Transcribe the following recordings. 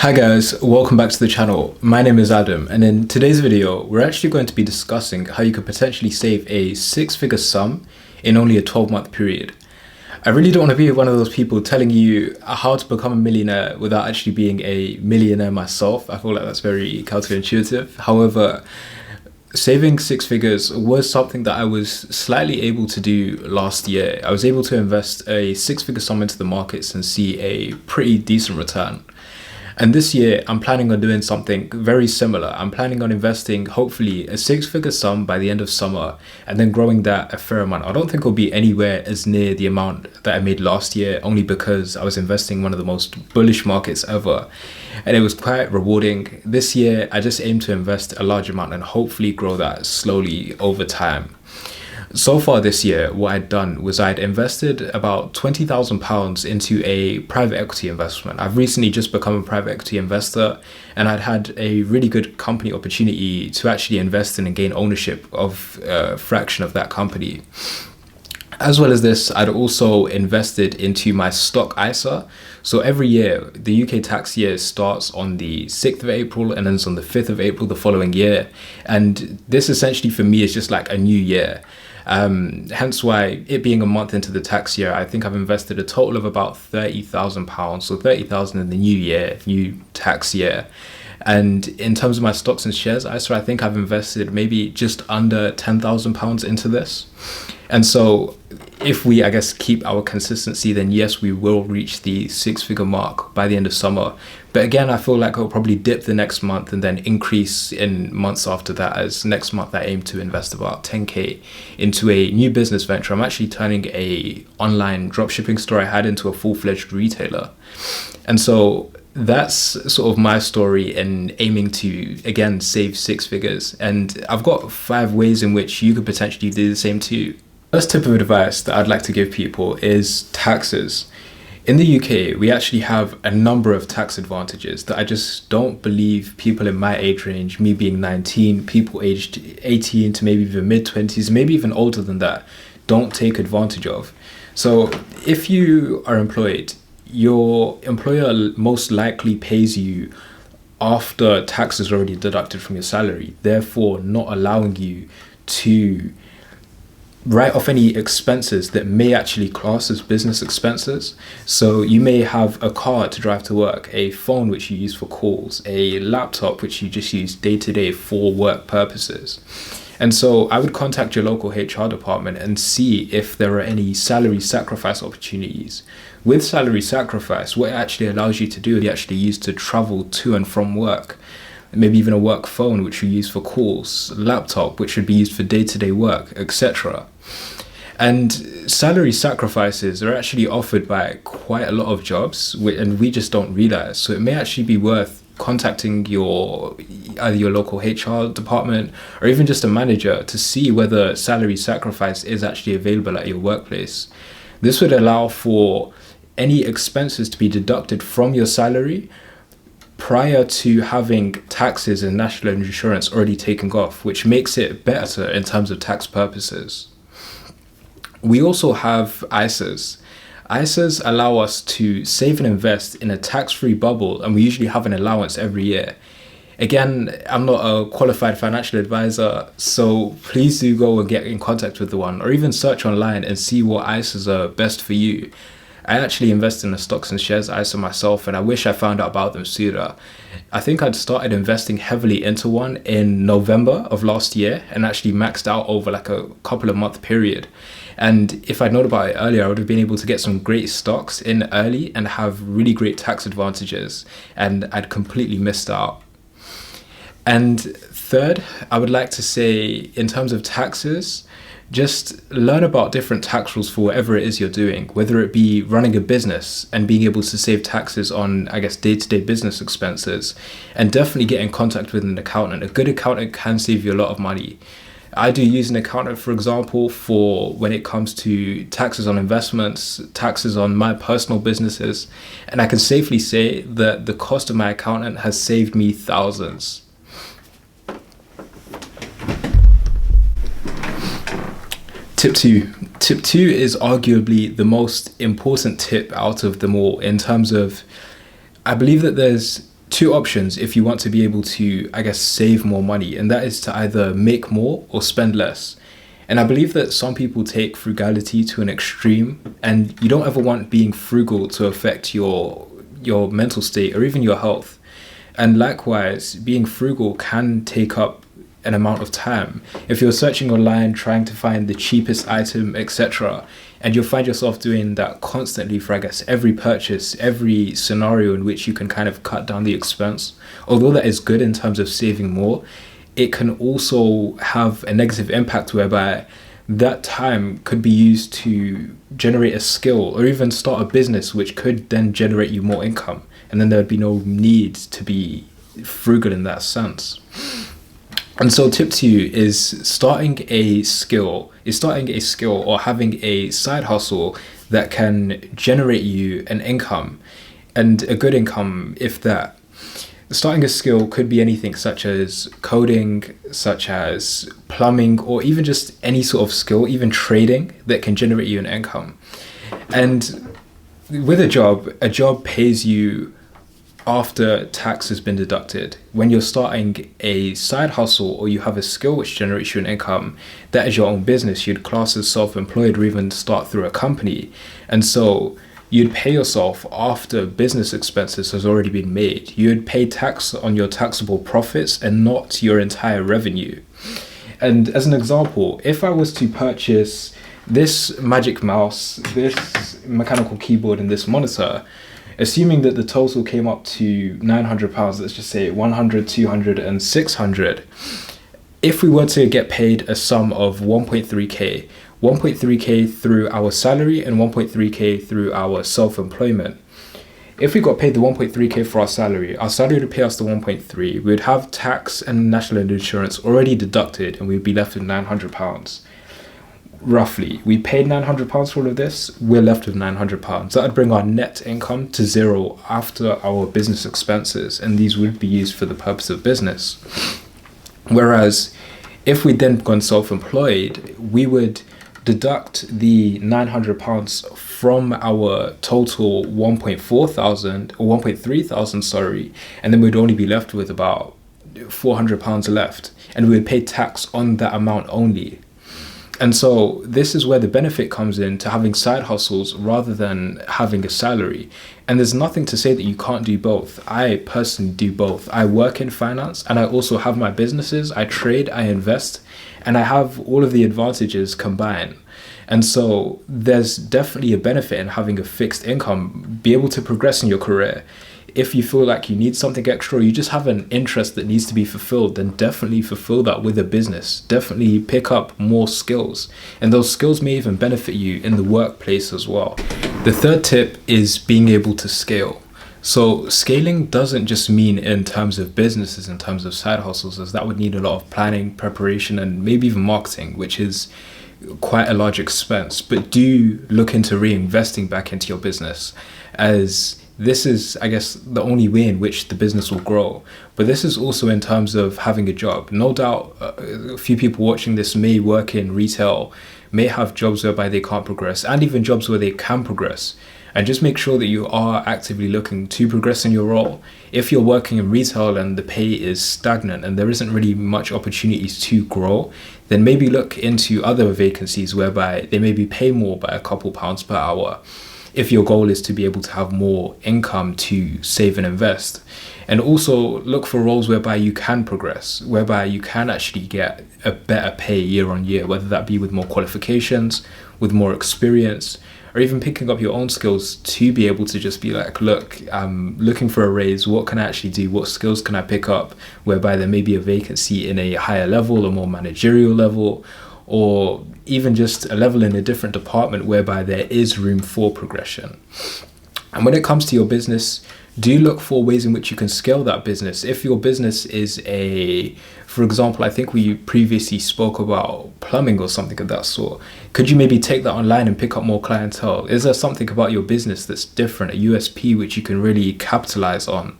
Hi guys, welcome back to the channel. My name is Adam, and in today's video we're actually going to be discussing how you could potentially save a six-figure sum in only a 12-month period. I really don't want to be one of those people telling you how to become a millionaire without actually being a millionaire myself. I feel like that's very counterintuitive. However, saving six figures was something that I was slightly able to do last year. I was able to invest a six-figure sum into the markets and see a pretty decent return. And this year, I'm planning on doing something very similar. I'm planning on investing, hopefully, a six-figure sum by the end of summer and then growing that a fair amount. I don't think it'll be anywhere as near the amount that I made last year, only because I was investing in one of the most bullish markets ever. And it was quite rewarding. This year, I just aim to invest a large amount and hopefully grow that slowly over time. So far this year, what I'd done was I'd invested about £20,000 into a private equity investment. I've recently just become a private equity investor, and I'd had a really good company opportunity to actually invest in and gain ownership of a fraction of that company. As well as this, I'd also invested into my stock ISA. So every year, the UK tax year starts on the 6th of April and ends on the 5th of April the following year. And this essentially for me is just like a new year. Hence why, it being a month into the tax year, I think I've invested a total of about £30,000. So 30,000 in the new year, new tax year. And in terms of my stocks and shares ISA, I think I've invested maybe just under £10,000 into this. And so if we, I guess, keep our consistency, then yes, we will reach the six-figure mark by the end of summer. But again, I feel like I'll probably dip the next month and then increase in months after that, as next month I aim to invest about 10k into a new business venture. I'm actually turning a online dropshipping store I had into a full-fledged retailer. And so that's sort of my story in aiming to, again, save six figures. And I've got 5 ways in which you could potentially do the same too. First tip of advice that I'd like to give people is taxes. In the UK, we actually have a number of tax advantages that I just don't believe people in my age range, me being 19, people aged 18 to maybe even mid-20s, maybe even older than that, don't take advantage of. So if you are employed, your employer most likely pays you after tax is already deducted from your salary, therefore not allowing you to write off any expenses that may actually class as business expenses. So you may have a car to drive to work, a phone which you use for calls, a laptop which you just use day to day for work purposes. And so I would contact your local HR department and see if there are any salary sacrifice opportunities. With salary sacrifice, what it actually allows you to do, you actually use to travel to and from work. Maybe even a work phone, which you use for calls, laptop, which would be used for day-to-day work, etc. And salary sacrifices are actually offered by quite a lot of jobs, and we just don't realize. So it may actually be worth contacting either your local HR department or even just a manager to see whether salary sacrifice is actually available at your workplace. This would allow for any expenses to be deducted from your salary prior to having taxes and national insurance already taken off, which makes it better in terms of tax purposes. We also have ISAs. ISAs allow us to save and invest in a tax-free bubble, and we usually have an allowance every year. Again, I'm not a qualified financial advisor, so please do go and get in contact with the one, or even search online and see what ISAs are best for you. I actually invest in the stocks and shares ISA myself, and I wish I found out about them sooner. I think I'd started investing heavily into one in November of last year and actually maxed out over like a couple of month period. And if I'd known about it earlier, I would have been able to get some great stocks in early and have really great tax advantages, and I'd completely missed out. And third, I would like to say, in terms of taxes, just learn about different tax rules for whatever it is you're doing, whether it be running a business and being able to save taxes on, I guess, day-to-day business expenses, and definitely get in contact with an accountant. A good accountant can save you a lot of money. I do use an accountant, for example, for when it comes to taxes on investments, taxes on my personal businesses, and I can safely say that the cost of my accountant has saved me thousands. Tip 2. Tip 2 is arguably the most important tip out of them all in terms of, I believe that there's two options if you want to be able to, I guess, save more money, and that is to either make more or spend less. And I believe that some people take frugality to an extreme, and you don't ever want being frugal to affect your mental state or even your health. And likewise, being frugal can take up an amount of time. If you're searching online trying to find the cheapest item, etc., and you'll find yourself doing that constantly for, I guess, every purchase, every scenario in which you can kind of cut down the expense, although that is good in terms of saving more, it can also have a negative impact whereby that time could be used to generate a skill or even start a business which could then generate you more income. And then there would be no need to be frugal in that sense. And so tip 2 is starting a skill or having a side hustle that can generate you an income, and a good income if that. Starting a skill could be anything such as coding, such as plumbing, or even just any sort of skill, even trading, that can generate you an income. And with a job pays you after tax has been deducted. When you're starting a side hustle or you have a skill which generates you an income, that is your own business. You'd class as self-employed or even start through a company. And so you'd pay yourself after business expenses has already been made. You'd pay tax on your taxable profits and not your entire revenue. And as an example, if I was to purchase this magic mouse, this mechanical keyboard, and this monitor, assuming that the total came up to £900, let's just say 100, 200, and 600, if we were to get paid a sum of 1.3k through our salary and 1.3k through our self-employment. If we got paid the 1.3k for our salary would pay us the 1.3. We would have tax and national insurance already deducted, and we'd be left with £900. Roughly, we paid £900 for all of this, we're left with £900. That would bring our net income to zero after our business expenses, and these would be used for the purpose of business. Whereas if we'd then gone self-employed, we would deduct the £900 from our total 1.3 thousand, and then we'd only be left with about £400 left, and we would pay tax on that amount only. And so this is where the benefit comes in to having side hustles rather than having a salary. And there's nothing to say that you can't do both. I personally do both. I work in finance and I also have my businesses. I trade, I invest, and I have all of the advantages combined. And so there's definitely a benefit in having a fixed income, be able to progress in your career. If you feel like you need something extra, or you just have an interest that needs to be fulfilled, then definitely fulfill that with a business. Definitely pick up more skills, and those skills may even benefit you in the workplace as well. The third tip is being able to scale. So scaling doesn't just mean in terms of businesses, in terms of side hustles, as that would need a lot of planning, preparation, and maybe even marketing, which is quite a large expense. But do look into reinvesting back into your business, as this is, I guess, the only way in which the business will grow. But this is also in terms of having a job. No doubt a few people watching this may work in retail, may have jobs whereby they can't progress, and even jobs where they can progress. And just make sure that you are actively looking to progress in your role. If you're working in retail and the pay is stagnant and there isn't really much opportunities to grow, then maybe look into other vacancies whereby they maybe pay more by a couple pounds per hour, if your goal is to be able to have more income to save and invest. And also look for roles whereby you can progress, whereby you can actually get a better pay year on year, whether that be with more qualifications, with more experience, or even picking up your own skills to be able to just be like, look, I'm looking for a raise. What can I actually do? What skills can I pick up? Whereby there may be a vacancy in a higher level, a more managerial level, or even just a level in a different department whereby there is room for progression. And when it comes to your business, do look for ways in which you can scale that business. If your business is for example, I think we previously spoke about plumbing or something of that sort. Could you maybe take that online and pick up more clientele? Is there something about your business that's different, a USP which you can really capitalize on?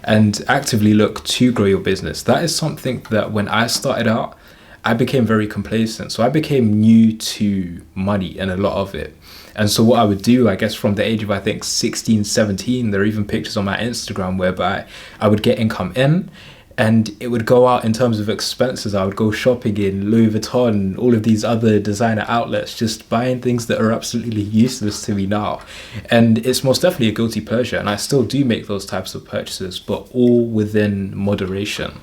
And actively look to grow your business. That is something that when I started out, I became very complacent. So I became new to money and a lot of it. And so what I would do, I guess from the age of, I think 16, 17, there are even pictures on my Instagram whereby I would get income in and it would go out in terms of expenses. I would go shopping in Louis Vuitton, all of these other designer outlets, just buying things that are absolutely useless to me now. And it's most definitely a guilty pleasure. And I still do make those types of purchases, but all within moderation.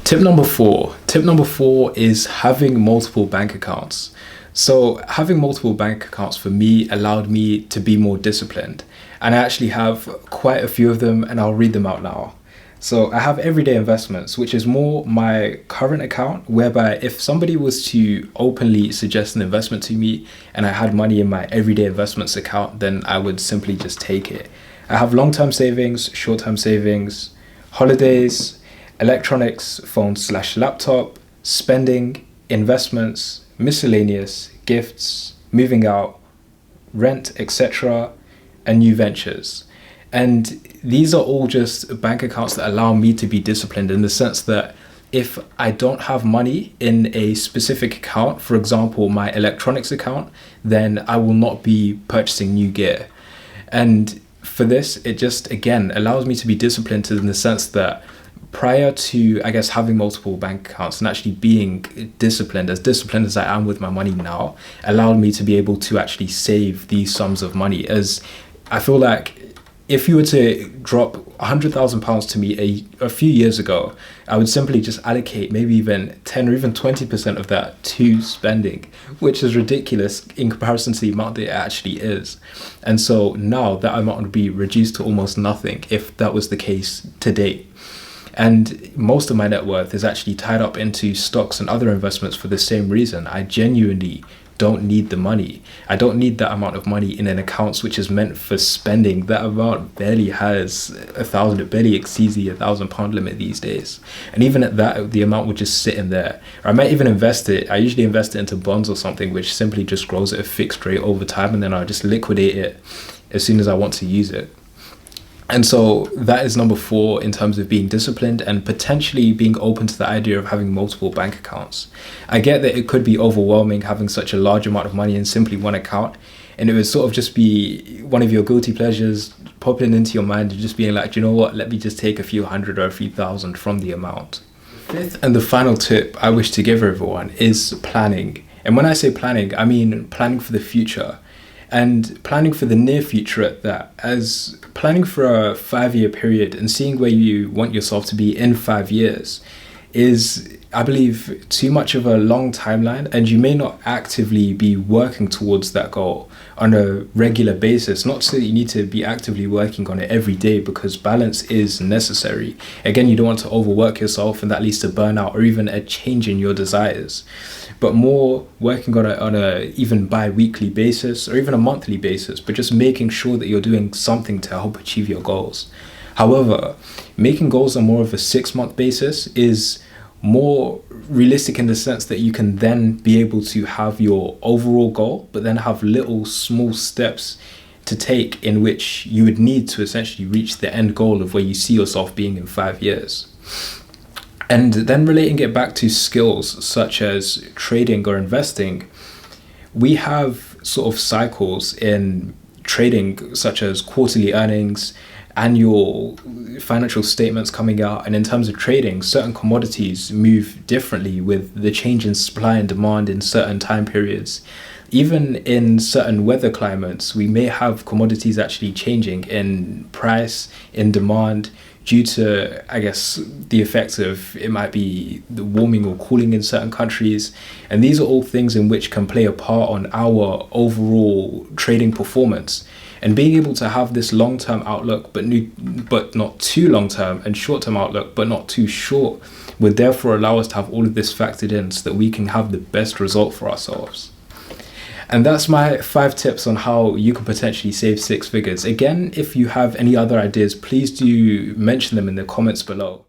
Tip number four. Tip number four is having multiple bank accounts. So having multiple bank accounts for me allowed me to be more disciplined. And I actually have quite a few of them, and I'll read them out now. So I have everyday investments, which is more my current account, whereby if somebody was to openly suggest an investment to me and I had money in my everyday investments account, then I would simply just take it. I have long-term savings, short-term savings, holidays, electronics, phone/laptop, spending, investments, miscellaneous, gifts, moving out, rent, etc., and new ventures. And these are all just bank accounts that allow me to be disciplined in the sense that if I don't have money in a specific account, for example, my electronics account, then I will not be purchasing new gear. And for this, it just, again, allows me to be disciplined in the sense that prior to, I guess, having multiple bank accounts and actually being disciplined as I am with my money now, allowed me to be able to actually save these sums of money. As I feel like if you were to drop £100,000 to me a few years ago, I would simply just allocate maybe even 10 or even 20% of that to spending, which is ridiculous in comparison to the amount that it actually is. And so now that amount would be reduced to almost nothing if that was the case to date. And most of my net worth is actually tied up into stocks and other investments for the same reason. I genuinely don't need the money. I don't need that amount of money in an account which is meant for spending. That amount barely has it barely exceeds the £1,000 limit these days. And even at that, the amount would just sit in there. Or I might even invest it. I usually invest it into bonds or something, which simply just grows at a fixed rate over time, and then I'll just liquidate it as soon as I want to use it. And so that is number four in terms of being disciplined and potentially being open to the idea of having multiple bank accounts. I get that it could be overwhelming having such a large amount of money in simply one account, and it would sort of just be one of your guilty pleasures popping into your mind and just being like, you know what, let me just take a few hundred or a few thousand from the amount. Fifth and the final tip I wish to give everyone is planning. And when I say planning, I mean planning for the future. And planning for the near future at that, as planning for a 5-year period and seeing where you want yourself to be in 5 years is, I believe, too much of a long timeline, and you may not actively be working towards that goal on a regular basis. Not so that you need to be actively working on it every day, because balance is necessary. Again, you don't want to overwork yourself and that leads to burnout or even a change in your desires, but more working on a even bi-weekly basis or even a monthly basis, but just making sure that you're doing something to help achieve your goals. However, making goals on more of a 6-month basis is more realistic in the sense that you can then be able to have your overall goal, but then have little small steps to take in which you would need to essentially reach the end goal of where you see yourself being in 5 years. And then relating it back to skills such as trading or investing, we have sort of cycles in trading such as quarterly earnings, annual financial statements coming out. And in terms of trading, certain commodities move differently with the change in supply and demand in certain time periods. Even in certain weather climates, we may have commodities actually changing in price, in demand, due to, I guess, the effects of, it might be the warming or cooling in certain countries. And these are all things in which can play a part on our overall trading performance. And being able to have this long-term outlook, but not too long-term, and short-term outlook, but not too short, would therefore allow us to have all of this factored in so that we can have the best result for ourselves. And that's my 5 tips on how you can potentially save 6 figures. Again, if you have any other ideas, please do mention them in the comments below.